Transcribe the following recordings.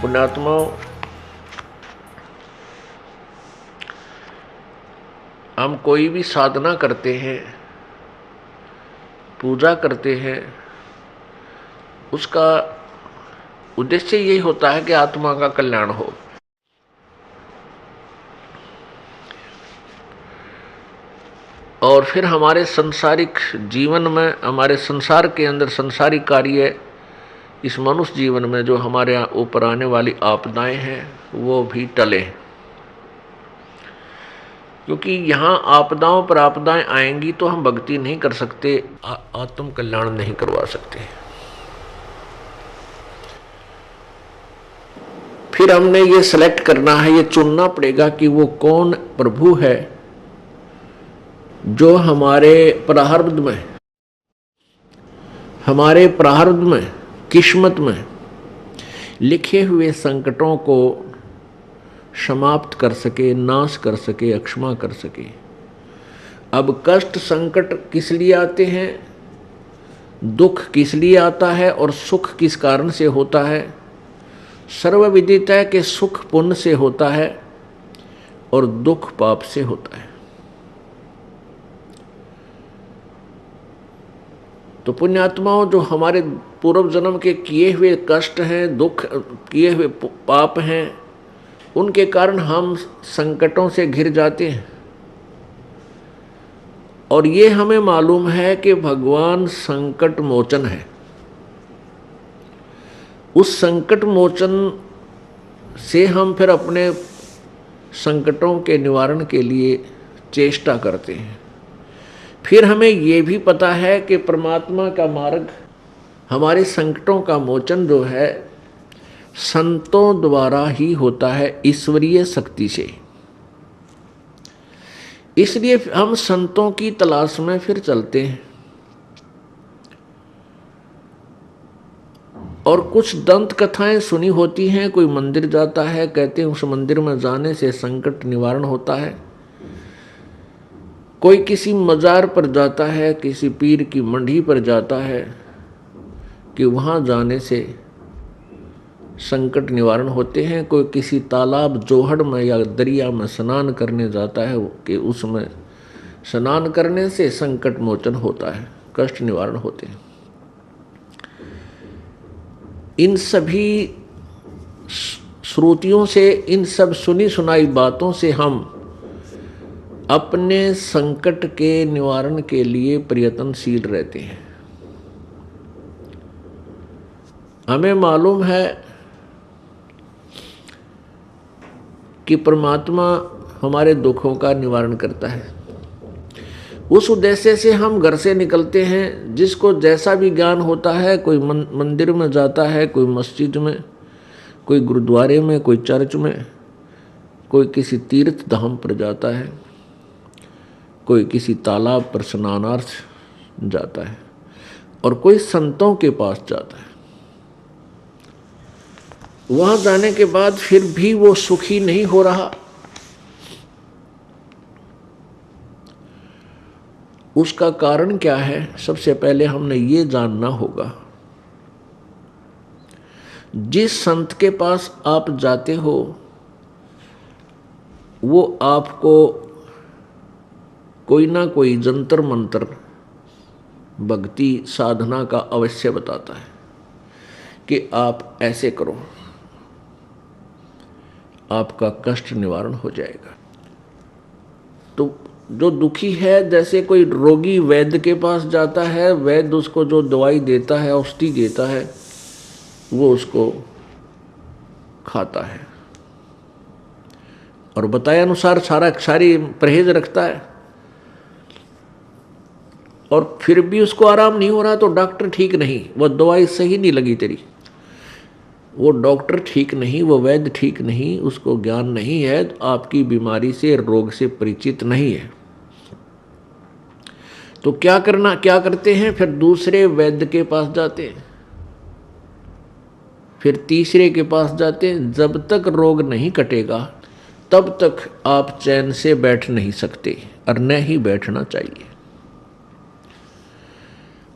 पुण्यात्माओं, हम कोई भी साधना करते हैं, पूजा करते हैं, उसका उद्देश्य यही होता है कि आत्मा का कल्याण हो। और फिर हमारे सांसारिक जीवन में, हमारे संसार के अंदर संसारिक कार्य, इस मनुष्य जीवन में जो हमारे ऊपर आने वाली आपदाएं हैं वो भी टले। क्योंकि यहाँ आपदाओं पर आपदाएं आएंगी तो हम भक्ति नहीं कर सकते, आत्म कल्याण नहीं करवा सकते। फिर हमने ये सेलेक्ट करना है, ये चुनना पड़ेगा कि वो कौन प्रभु है जो हमारे प्रारब्ध में, किस्मत में लिखे हुए संकटों को समाप्त कर सके, नाश कर सके, अक्षमा कर सके। अब कष्ट संकट किस लिए आते हैं, दुख किस लिए आता है और सुख किस कारण से होता है? सर्वविदित है कि सुख पुण्य से होता है और दुख पाप से होता है। तो पुण्यात्माओं, जो हमारे पूर्व जन्म के किए हुए कष्ट हैं, दुख, किए हुए पाप हैं, उनके कारण हम संकटों से घिर जाते हैं। और ये हमें मालूम है कि भगवान संकट मोचन है। उस संकट मोचन से हम फिर अपने संकटों के निवारण के लिए चेष्टा करते हैं। फिर हमें ये भी पता है कि परमात्मा का मार्ग, हमारे संकटों का मोचन जो है, संतों द्वारा ही होता है, ईश्वरीय शक्ति से। इसलिए हम संतों की तलाश में फिर चलते हैं। और कुछ दंत कथाएं सुनी होती हैं, कोई मंदिर जाता है, कहते हैं उस मंदिर में जाने से संकट निवारण होता है। कोई किसी मजार पर जाता है, किसी पीर की मंडी पर जाता है कि वहाँ जाने से संकट निवारण होते हैं। कोई किसी तालाब, जोहड़ में या दरिया में स्नान करने जाता है कि उसमें स्नान करने से संकट मोचन होता है, कष्ट निवारण होते हैं। इन सभी श्रुतियों से, इन सब सुनी सुनाई बातों से हम अपने संकट के निवारण के लिए प्रयत्नशील रहते हैं। हमें मालूम है कि परमात्मा हमारे दुखों का निवारण करता है। उस उद्देश्य से हम घर से निकलते हैं। जिसको जैसा भी ज्ञान होता है, कोई मंदिर में जाता है, कोई मस्जिद में, कोई गुरुद्वारे में, कोई चर्च में, कोई किसी तीर्थ धाम पर जाता है, कोई किसी तालाब पर स्नानार्थ जाता है, और कोई संतों के पास जाता है। वहां जाने के बाद फिर भी वो सुखी नहीं हो रहा। उसका कारण क्या है? सबसे पहले हमने ये जानना होगा, जिस संत के पास आप जाते हो वो आपको कोई ना कोई जंतर मंत्र, भक्ति साधना का अवश्य बताता है कि आप ऐसे करो, आपका कष्ट निवारण हो जाएगा। तो जो दुखी है, जैसे कोई रोगी वैद्य के पास जाता है, वैद्य उसको जो दवाई देता है, औषधि देता है, वो उसको खाता है और बताए अनुसार सारी परहेज रखता है। और फिर भी उसको आराम नहीं हो रहा तो डॉक्टर ठीक नहीं, वो दवाई सही नहीं लगी तेरी, वो डॉक्टर ठीक नहीं, वो वैद्य ठीक नहीं, उसको ज्ञान नहीं है, आपकी बीमारी से, रोग से परिचित नहीं है। तो क्या करते हैं? फिर दूसरे वैद्य के पास जाते हैं, फिर तीसरे के पास जाते हैं। जब तक रोग नहीं कटेगा तब तक आप चैन से बैठ नहीं सकते, और न ही बैठना चाहिए।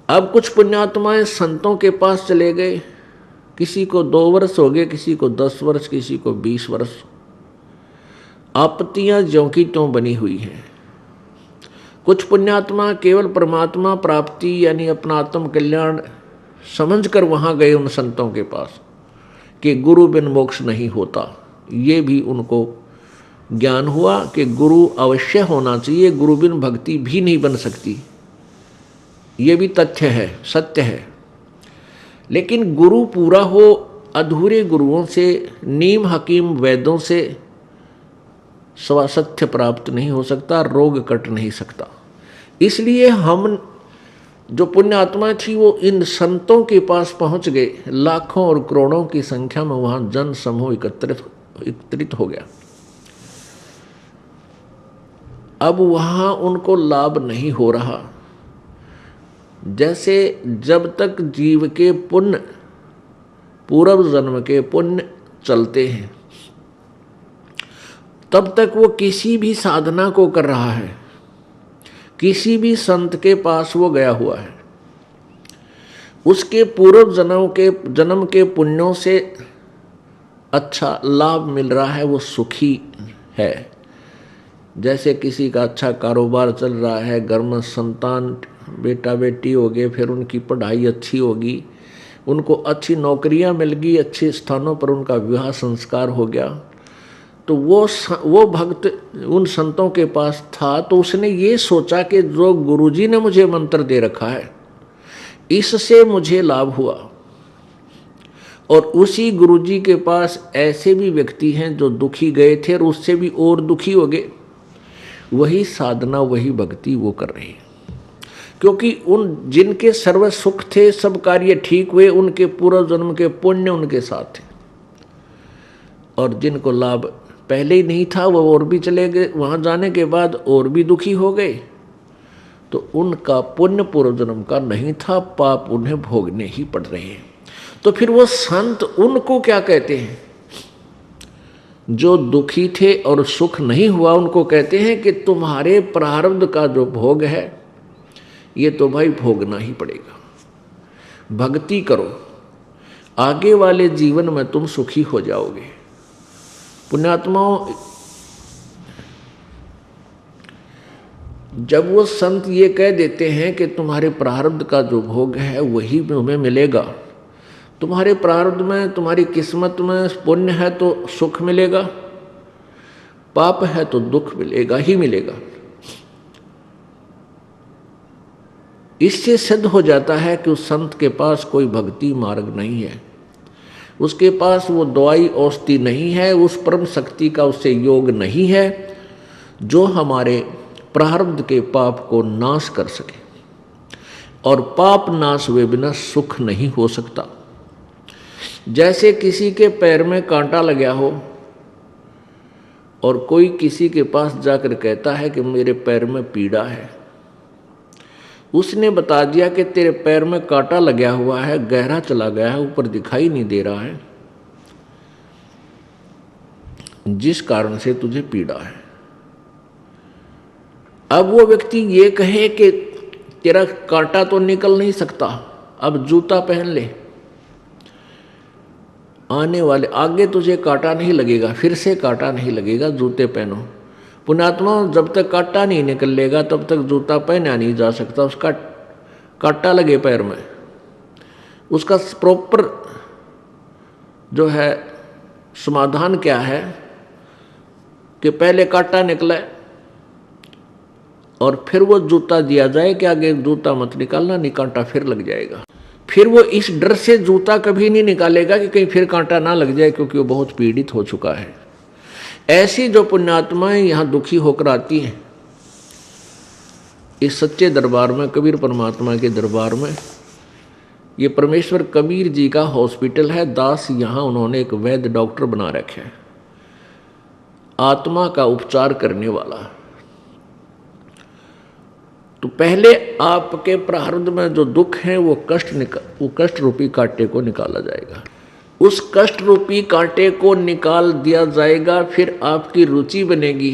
अब कुछ पुण्यात्माएं संतों के पास चले गए, किसी को 2 वर्ष हो गए, किसी को 10 वर्ष, किसी को 20 वर्ष। आपत्तियां ज्यों की त्यों बनी हुई हैं। कुछ पुण्यात्मा केवल परमात्मा प्राप्ति यानी अपना आत्म कल्याण समझकर वहां गए उन संतों के पास कि गुरु बिन मोक्ष नहीं होता। ये भी उनको ज्ञान हुआ कि गुरु अवश्य होना चाहिए, गुरु बिन भक्ति भी नहीं बन सकती। ये भी तथ्य है, सत्य है। लेकिन गुरु पूरा हो, अधूरे गुरुओं से, नीम हकीम वैद्यों से स्वासथ्य प्राप्त नहीं हो सकता, रोग कट नहीं सकता। इसलिए हम जो पुण्य आत्मा थी वो इन संतों के पास पहुंच गए। लाखों और करोड़ों की संख्या में वहां जन समूह एकत्रित हो गया। अब वहां उनको लाभ नहीं हो रहा। जैसे जब तक जीव के पुण्य, पूर्व जन्म के पुण्य चलते हैं, तब तक वो किसी भी साधना को कर रहा है, किसी भी संत के पास वो गया हुआ है, उसके पूर्व जन्म के पुण्यों से अच्छा लाभ मिल रहा है, वो सुखी है। जैसे किसी का अच्छा कारोबार चल रहा है, घर में संतान बेटा बेटी हो गए, फिर उनकी पढ़ाई अच्छी होगी, उनको अच्छी नौकरियां मिल गई, अच्छे स्थानों पर उनका विवाह संस्कार हो गया, तो वो भक्त उन संतों के पास था, तो उसने ये सोचा कि जो गुरुजी ने मुझे मंत्र दे रखा है इससे मुझे लाभ हुआ। और उसी गुरुजी के पास ऐसे भी व्यक्ति हैं जो दुखी गए थे और उससे भी और दुखी हो गए। वही साधना, वही भक्ति वो कर रहे हैं, क्योंकि उन जिनके सर्व सुख थे, सब कार्य ठीक हुए, उनके पूर्व जन्म के पुण्य उनके साथ थे। और जिनको लाभ पहले ही नहीं था वो और भी चले गए, वहां जाने के बाद और भी दुखी हो गए, तो उनका पुण्य पूर्व जन्म का नहीं था, पाप उन्हें भोगने ही पड़ रहे हैं। तो फिर वो संत उनको क्या कहते हैं? जो दुखी थे और सुख नहीं हुआ, उनको कहते हैं कि तुम्हारे प्रारब्ध का जो भोग है ये तो भाई भोगना ही पड़ेगा। भक्ति करो, आगे वाले जीवन में तुम सुखी हो जाओगे। पुण्यात्माओं, जब वो संत ये कह देते हैं कि तुम्हारे प्रारब्ध का जो भोग है वही तुम्हें मिलेगा, तुम्हारे प्रारब्ध में, तुम्हारी किस्मत में पुण्य है तो सुख मिलेगा, पाप है तो दुख मिलेगा ही मिलेगा, इससे सिद्ध हो जाता है कि उस संत के पास कोई भक्ति मार्ग नहीं है, उसके पास वो दवाई औषधि नहीं है, उस परम शक्ति का उससे योग नहीं है जो हमारे प्रारब्ध के पाप को नाश कर सके। और पाप नाश हुए बिना सुख नहीं हो सकता। जैसे किसी के पैर में कांटा लगा हो और कोई किसी के पास जाकर कहता है कि मेरे पैर में पीड़ा है, उसने बता दिया कि तेरे पैर में कांटा लगा हुआ है, गहरा चला गया है, ऊपर दिखाई नहीं दे रहा है, जिस कारण से तुझे पीड़ा है। अब वो व्यक्ति ये कहे कि तेरा कांटा तो निकल नहीं सकता, अब जूता पहन ले, आने वाले आगे तुझे कांटा नहीं लगेगा, फिर से कांटा नहीं लगेगा, जूते पहनो। पुण्यात्मा, जब तक कांटा नहीं निकलेगा तब तक जूता पहना नहीं जा सकता। उसका कांटा लगे पैर में, उसका प्रॉपर जो है समाधान क्या है कि पहले कांटा निकले और फिर वो जूता दिया जाए कि आगे जूता मत निकालना, नहीं कांटा फिर लग जाएगा। फिर वो इस डर से जूता कभी नहीं निकालेगा कि कहीं फिर कांटा ना लग जाए, क्योंकि वो बहुत पीड़ित हो चुका है। ऐसी जो पुण्यात्माएं यहाँ दुखी होकर आती हैं इस सच्चे दरबार में, कबीर परमात्मा के दरबार में, ये परमेश्वर कबीर जी का हॉस्पिटल है। दास यहाँ उन्होंने एक वैद्य डॉक्टर बना रखे हैं, आत्मा का उपचार करने वाला। तो पहले आपके प्रारब्ध में जो दुख है वो कष्ट रूपी कांटे को निकाला जाएगा। उस कष्ट रूपी कांटे को निकाल दिया जाएगा, फिर आपकी रुचि बनेगी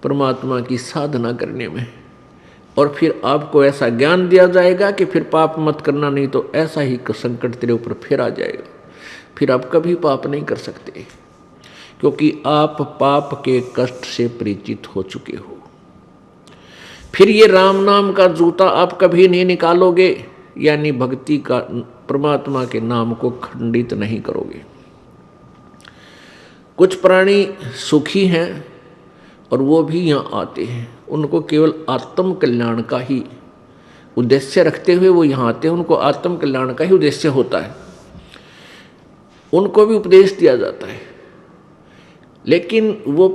परमात्मा की साधना करने में। और फिर आपको ऐसा ज्ञान दिया जाएगा कि फिर पाप मत करना, नहीं तो ऐसा ही संकट तेरे ऊपर फिर आ जाएगा, फिर आप कभी पाप नहीं कर सकते, क्योंकि आप पाप के कष्ट से परिचित हो चुके हो। फिर ये राम नाम का जूता आप कभी नहीं निकालोगे, यानी भक्ति का, परमात्मा के नाम को खंडित नहीं करोगे। कुछ प्राणी सुखी हैं और वो भी यहाँ आते हैं, उनको केवल आत्म कल्याण का ही उद्देश्य रखते हुए वो यहाँ आते हैं, उनको आत्म कल्याण का ही उद्देश्य होता है, उनको भी उपदेश दिया जाता है। लेकिन वो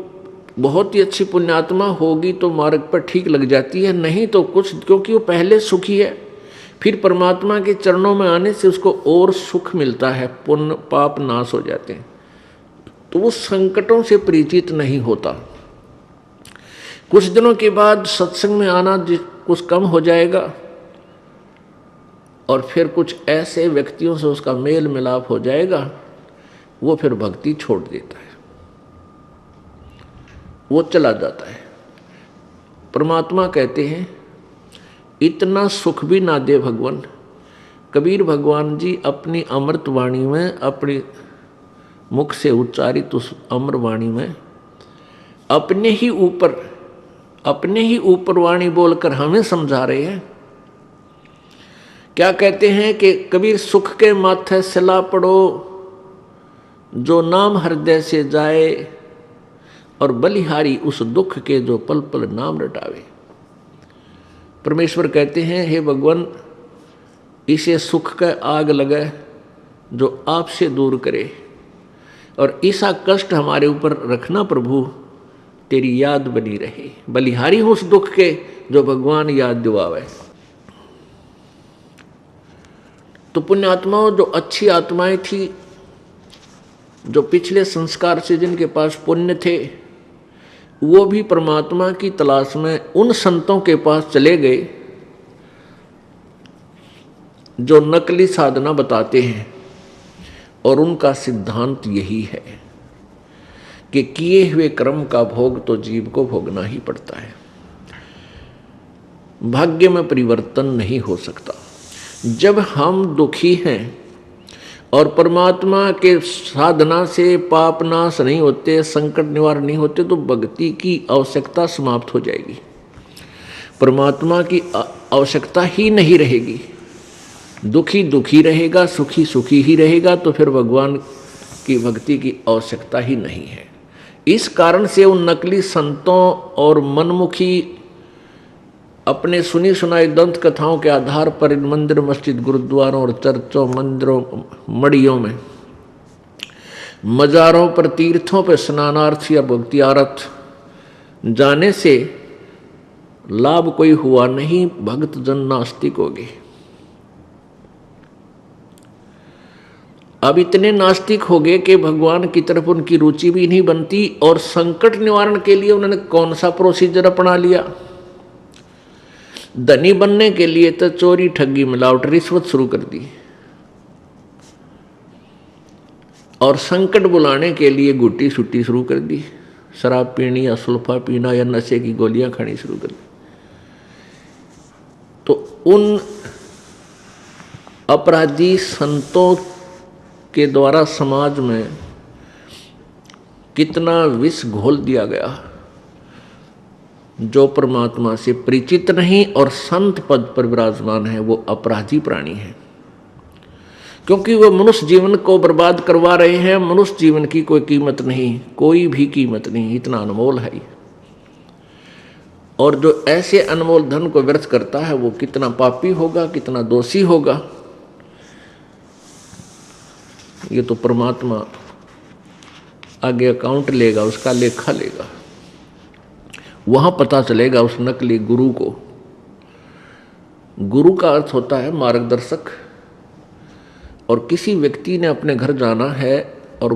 बहुत ही अच्छी पुण्यात्मा होगी तो मार्ग पर ठीक लग जाती है, नहीं तो कुछ, क्योंकि वो पहले सुखी है, फिर परमात्मा के चरणों में आने से उसको और सुख मिलता है, पुण्य पाप नाश हो जाते हैं, तो वो संकटों से परिचित नहीं होता। कुछ दिनों के बाद सत्संग में आना कुछ कम हो जाएगा और फिर कुछ ऐसे व्यक्तियों से उसका मेल मिलाप हो जाएगा, वो फिर भक्ति छोड़ देता है, वो चला जाता है। परमात्मा कहते हैं इतना सुख भी ना दे भगवान। कबीर भगवान जी अपनी अमृत वाणी में, अपनी मुख से उच्चारित उस अमर वाणी में अपने ही ऊपर वाणी बोलकर हमें समझा रहे हैं। क्या कहते हैं कि कबीर सुख के माथे सिला पड़ो, जो नाम हृदय से जाए, और बलिहारी उस दुख के जो पल पल नाम रटावे। परमेश्वर कहते हैं हे भगवान, इसे सुख का आग लगे जो आपसे दूर करे, और ऐसा कष्ट हमारे ऊपर रखना प्रभु, तेरी याद बनी रहे। बलिहारी हूं उस दुख के जो भगवान याद दिवावे। तो पुण्यात्माओं, जो अच्छी आत्माएं थी, जो पिछले संस्कार से जिनके पास पुण्य थे, वो भी परमात्मा की तलाश में उन संतों के पास चले गए जो नकली साधना बताते हैं, और उनका सिद्धांत यही है कि किए हुए कर्म का भोग तो जीव को भोगना ही पड़ता है, भाग्य में परिवर्तन नहीं हो सकता। जब हम दुखी हैं और परमात्मा के साधना से पाप नाश नहीं होते, संकट निवारण नहीं होते, तो भक्ति की आवश्यकता समाप्त हो जाएगी, परमात्मा की आवश्यकता ही नहीं रहेगी। दुखी दुखी रहेगा, सुखी सुखी ही रहेगा, तो फिर भगवान की भक्ति की आवश्यकता ही नहीं है। इस कारण से उन नकली संतों और मनमुखी अपने सुनी सुनाई दंत कथाओं के आधार पर इन मंदिर मस्जिद गुरुद्वारों और चर्चों मंदिरों मड़ियों में, मज़ारों पर, तीर्थों पर स्नानार्थ या भक्तियार्थ जाने से लाभ कोई हुआ नहीं, भक्त जन नास्तिक हो गए। अब इतने नास्तिक हो गए कि भगवान की तरफ उनकी रुचि भी नहीं बनती, और संकट निवारण के लिए उन्होंने कौन सा प्रोसीजर अपना लिया। धनी बनने के लिए तो चोरी ठगी मिलावट रिश्वत शुरू कर दी, और संकट बुलाने के लिए गुट्टी सुट्टी शुरू कर दी, शराब पीनी या सुल्फा पीना या नशे की गोलियां खानी शुरू कर दी। तो उन अपराधी संतों के द्वारा समाज में कितना विष घोल दिया गया। जो परमात्मा से परिचित नहीं और संत पद पर विराजमान है, वो अपराधी प्राणी है, क्योंकि वो मनुष्य जीवन को बर्बाद करवा रहे हैं। मनुष्य जीवन की कोई कीमत नहीं, कोई भी कीमत नहीं, इतना अनमोल है। और जो ऐसे अनमोल धन को व्यर्थ करता है, वो कितना पापी होगा, कितना दोषी होगा, ये तो परमात्मा आगे अकाउंट लेगा, उसका लेखा लेगा, वहां पता चलेगा उस नकली गुरु को। गुरु का अर्थ होता है मार्गदर्शक, और किसी व्यक्ति ने अपने घर जाना है और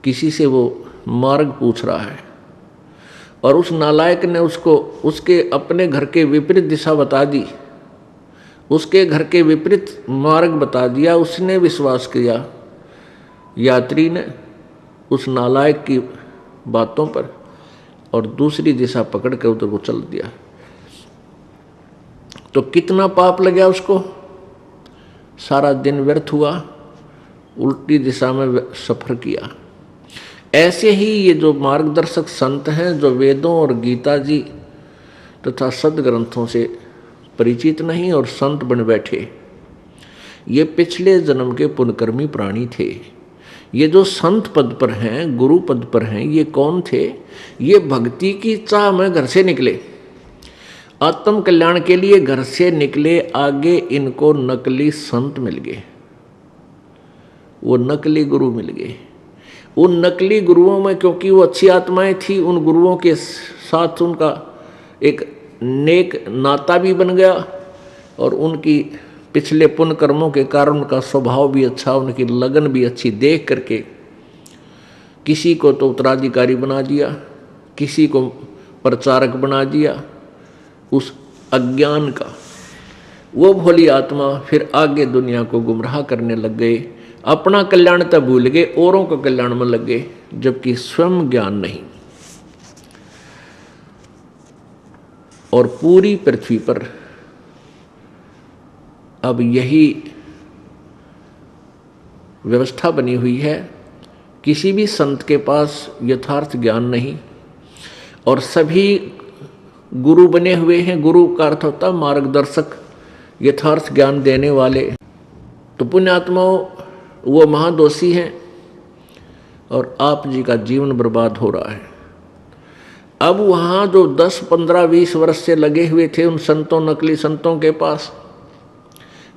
किसी से वो मार्ग पूछ रहा है, और उस नालायक ने उसको उसके अपने घर के विपरीत दिशा बता दी, उसके घर के विपरीत मार्ग बता दिया। उसने विश्वास किया, यात्री ने, उस नालायक की बातों पर, और दूसरी दिशा पकड़ कर उधर को चल दिया। तो कितना पाप लगा उसको, सारा दिन व्यर्थ हुआ, उल्टी दिशा में सफर किया। ऐसे ही ये जो मार्गदर्शक संत हैं, जो वेदों और गीता जी तथा सदग्रंथों से परिचित नहीं और संत बन बैठे, ये पिछले जन्म के पुण्यकर्मी प्राणी थे। ये जो संत पद पर हैं, गुरु पद पर हैं, ये कौन थे? ये भक्ति की चाह में घर से निकले, आत्म कल्याण के लिए घर से निकले। आगे इनको नकली संत मिल गए, वो नकली गुरु मिल गए। उन नकली गुरुओं में, क्योंकि वो अच्छी आत्माएं थी, उन गुरुओं के साथ उनका एक नेक नाता भी बन गया और उनकी पिछले पुण्य कर्मों के कारण उनका स्वभाव भी अच्छा, उनकी लगन भी अच्छी देख करके किसी को तो उत्तराधिकारी बना दिया, किसी को प्रचारक बना दिया उस अज्ञान का। वो भोली आत्मा फिर आगे दुनिया को गुमराह करने लग गए, अपना कल्याण तब भूल गए, औरों का कल्याण में लग गए, जबकि स्वयं ज्ञान नहीं। और पूरी पृथ्वी पर अब यही व्यवस्था बनी हुई है, किसी भी संत के पास यथार्थ ज्ञान नहीं और सभी गुरु बने हुए हैं। गुरु का अर्थ होता है मार्गदर्शक, यथार्थ ज्ञान देने वाले। तो पुण्यात्माओं, वो महादोषी हैं और आप जी का जीवन बर्बाद हो रहा है। अब वहाँ जो 10, 15, 20 वर्ष से लगे हुए थे उन संतों, नकली संतों के पास,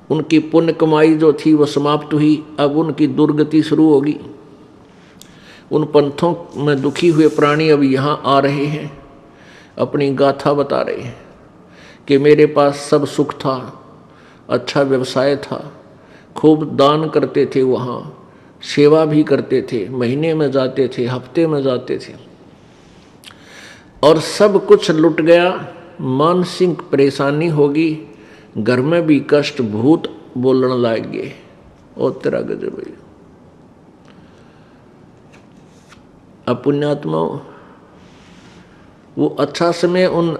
उनकी पुण्य कमाई जो थी वो समाप्त हुई। अब उनकी दुर्गति शुरू होगी। उन पंथों में दुखी हुए प्राणी अब यहाँ आ रहे हैं, अपनी गाथा बता रहे हैं कि मेरे पास सब सुख था, अच्छा व्यवसाय था, खूब दान करते थे, वहाँ सेवा भी करते थे, महीने में जाते थे, हफ्ते में जाते थे, और सब कुछ लुट गया। मानसिक परेशानी होगी, घर में भी कष्ट, भूत बोलने लग गए, और तेरा गजब भाई। अब पुण्यात्माओं, वो अच्छा समय उन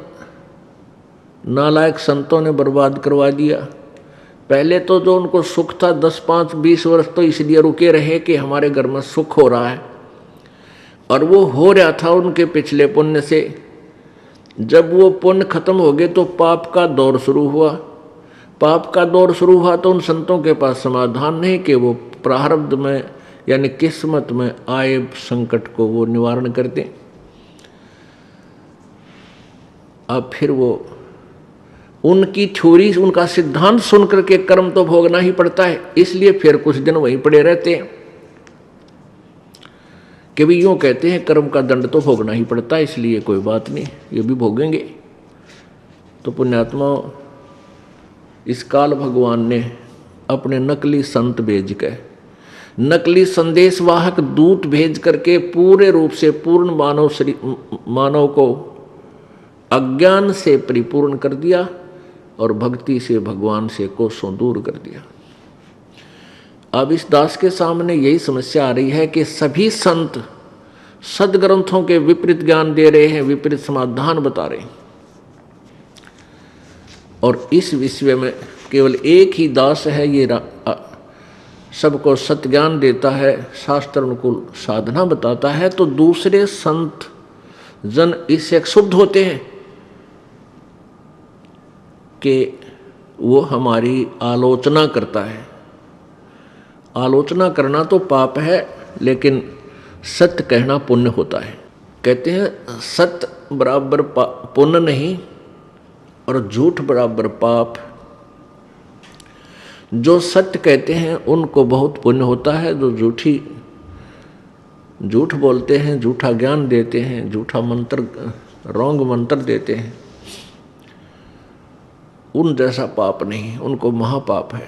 नालायक संतों ने बर्बाद करवा दिया। पहले तो जो उनको सुख था 10, 5, 20 वर्ष तो इसलिए रुके रहे कि हमारे घर में सुख हो रहा है, और वो हो रहा था उनके पिछले पुण्य से। जब वो पुण्य खत्म हो गए तो पाप का दौर शुरू हुआ। पाप का दौर शुरू हुआ तो उन संतों के पास समाधान नहीं कि वो प्रारब्ध में यानी किस्मत में आए संकट को वो निवारण कर दें। अब फिर वो उनकी थ्योरी, उनका सिद्धांत सुन करके कर्म तो भोगना ही पड़ता है, इसलिए फिर कुछ दिन वहीं पड़े रहते हैं कि भी यूँ कहते हैं कर्म का दंड तो भोगना ही पड़ता है, इसलिए कोई बात नहीं, ये भी भोगेंगे। तो पुण्यात्मा, इस काल भगवान ने अपने नकली संत भेज के, नकली संदेशवाहक दूत भेज करके पूरे रूप से पूर्ण मानव को अज्ञान से परिपूर्ण कर दिया और भक्ति से भगवान से कोसों दूर कर दिया। अब इस दास के सामने यही समस्या आ रही है कि सभी संत सदग्रंथों के विपरीत ज्ञान दे रहे हैं, विपरीत समाधान बता रहे हैं, और इस विषय में केवल एक ही दास है, ये सबको सत्य ज्ञान देता है, शास्त्र अनुकूल साधना बताता है। तो दूसरे संत जन इससे क्षुब्ध होते हैं कि वो हमारी आलोचना करता है। आलोचना करना तो पाप है, लेकिन सत्य कहना पुण्य होता है। कहते हैं सत्य बराबर पुण्य नहीं और झूठ बराबर पाप। जो सत्य कहते हैं उनको बहुत पुण्य होता है, जो झूठ बोलते हैं, झूठा ज्ञान देते हैं, झूठा मंत्र, रॉन्ग मंत्र देते हैं, उन जैसा पाप नहीं, उनको महापाप है।